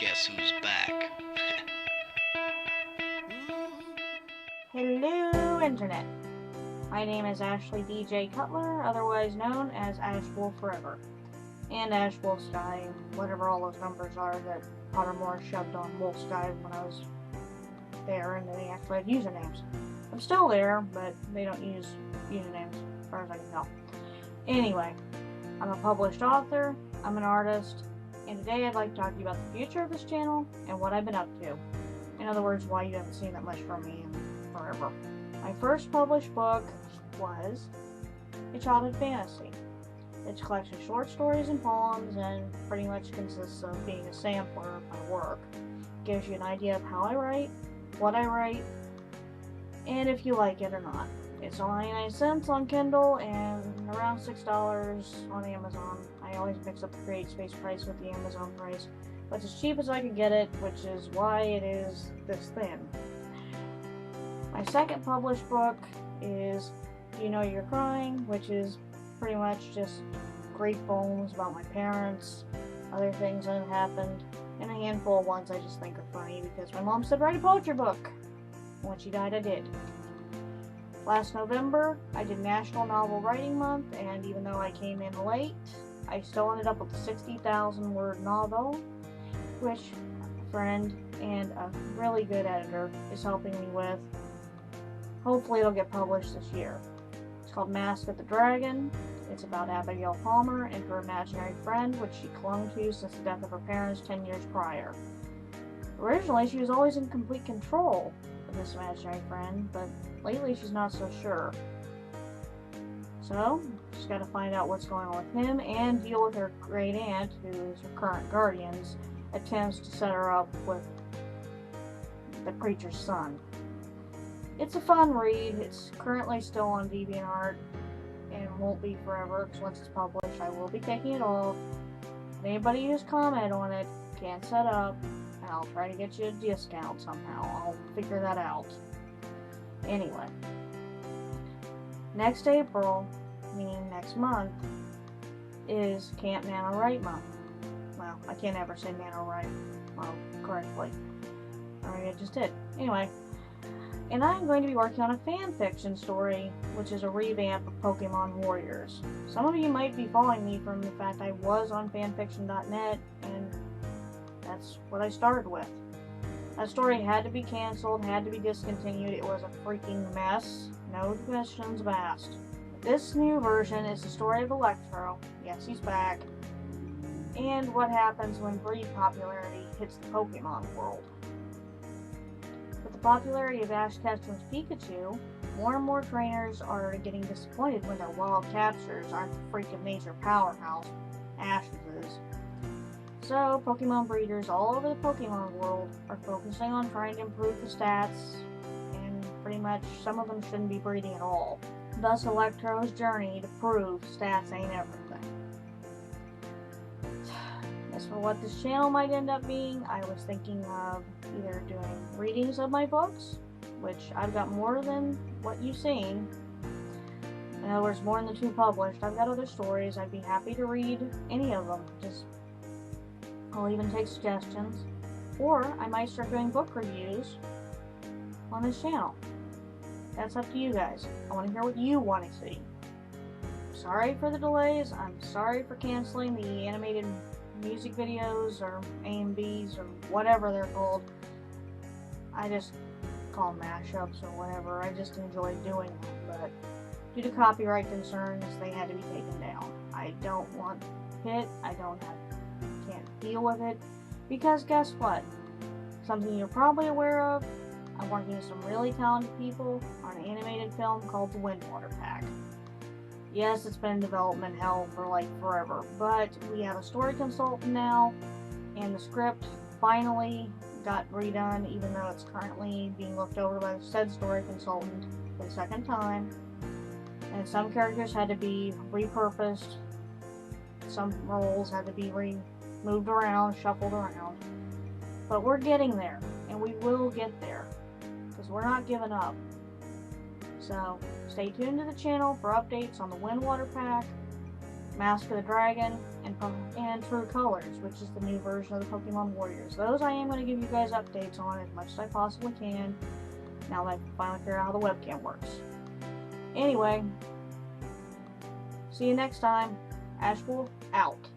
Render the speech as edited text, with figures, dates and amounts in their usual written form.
Guess who's back? Hello, Internet. My name is Ashley DJ Cutler, otherwise known as Ash Wolf Forever, and Ash Wolf Sky, whatever all those numbers are that Pottermore shoved on Wolf Sky when I was there, and they actually had usernames. I'm still there, but they don't use usernames, as far as I can tell. Anyway, I'm a published author, I'm an artist, and today I'd like to talk to you about the future of this channel and what I've been up to. In other words, why you haven't seen that much from me in forever. My first published book was a childhood fantasy. It's a collection of short stories and poems and pretty much consists of being a sampler of my work. It gives you an idea of how I write, what I write, and if you like it or not. It's only 99 cents on Kindle and around $6 on Amazon. I always mix up the Create Space price with the Amazon price, but it's as cheap as I could get it, which is why it is this thin. My second published book is Do You Know You're Crying, which is pretty much just grief poems about my parents, other things that have happened, and a handful of ones I just think are funny because my mom said write a poetry book. When she died, I did. Last November, I did National Novel Writing Month, and even though I came in late, I still ended up with a 60,000 word novel, which a friend and a really good editor is helping me with. Hopefully it'll get published this year. It's called Mask of the Dragon. It's about Abigail Palmer and her imaginary friend, which she clung to since the death of her parents 10 years prior. Originally, she was always in complete control of this imaginary friend, but lately she's not so sure. So, she's got to find out what's going on with him and deal with her great aunt, who is her current guardian's attempts to set her up with the preacher's son. It's a fun read. It's currently still on DeviantArt and won't be forever, because once it's published I will be taking it off. If anybody who's commented on it can set up, and I'll try to get you a discount somehow. I'll figure that out. Anyway, next April, meaning next month, is Camp NaNoWrite Month. Well, I can't ever say NaNoWrite correctly. Or maybe I just did. Anyway, and I'm going to be working on a fan fiction story, which is a revamp of Pokemon Warriors. Some of you might be following me from the fact I was on fanfiction.net, and that's what I started with. That story had to be canceled, had to be discontinued. It was a freaking mess. No questions asked. This new version is the story of Electro. Yes, he's back. And what happens when breed popularity hits the Pokemon world. With the popularity of Ash Ketchum's Pikachu, more and more trainers are getting disappointed when their wild captures aren't the freak of nature powerhouse Ash is. So, Pokemon breeders all over the Pokemon world are focusing on trying to improve the stats, and pretty much some of them shouldn't be breeding at all. Thus, Electro's journey to prove stats ain't everything. As for what this channel might end up being, I was thinking of either doing readings of my books, which I've got more than what you've seen. In other words, more than the 2 published. I've got other stories. I'd be happy to read any of them. I'll even take suggestions. Or I might start doing book reviews on this channel. That's up to you guys. I want to hear what you want to see. Sorry for the delays. I'm sorry for canceling the animated music videos or AMVs or whatever they're called. I just call them mashups or whatever. I just enjoy doing them, but due to copyright concerns, they had to be taken down. I don't want it. Can't deal with it, because guess what? Something you're probably aware of, I'm working with some really talented people on an animated film called the Windwater Pack. Yes, it's been in development hell for like forever, but we have a story consultant now, and the script finally got redone, even though it's currently being looked over by the said story consultant for the second time. And some characters had to be repurposed, some roles had to be moved around, shuffled around. But we're getting there, and we will get there, because we're not giving up. So, stay tuned to the channel for updates on the Windwater Pack, Mask of the Dragon, and True Colors, which is the new version of the Pokemon Warriors. Those I am going to give you guys updates on as much as I possibly can, now that I can finally figure out how the webcam works. Anyway, see you next time. Ashwolf out.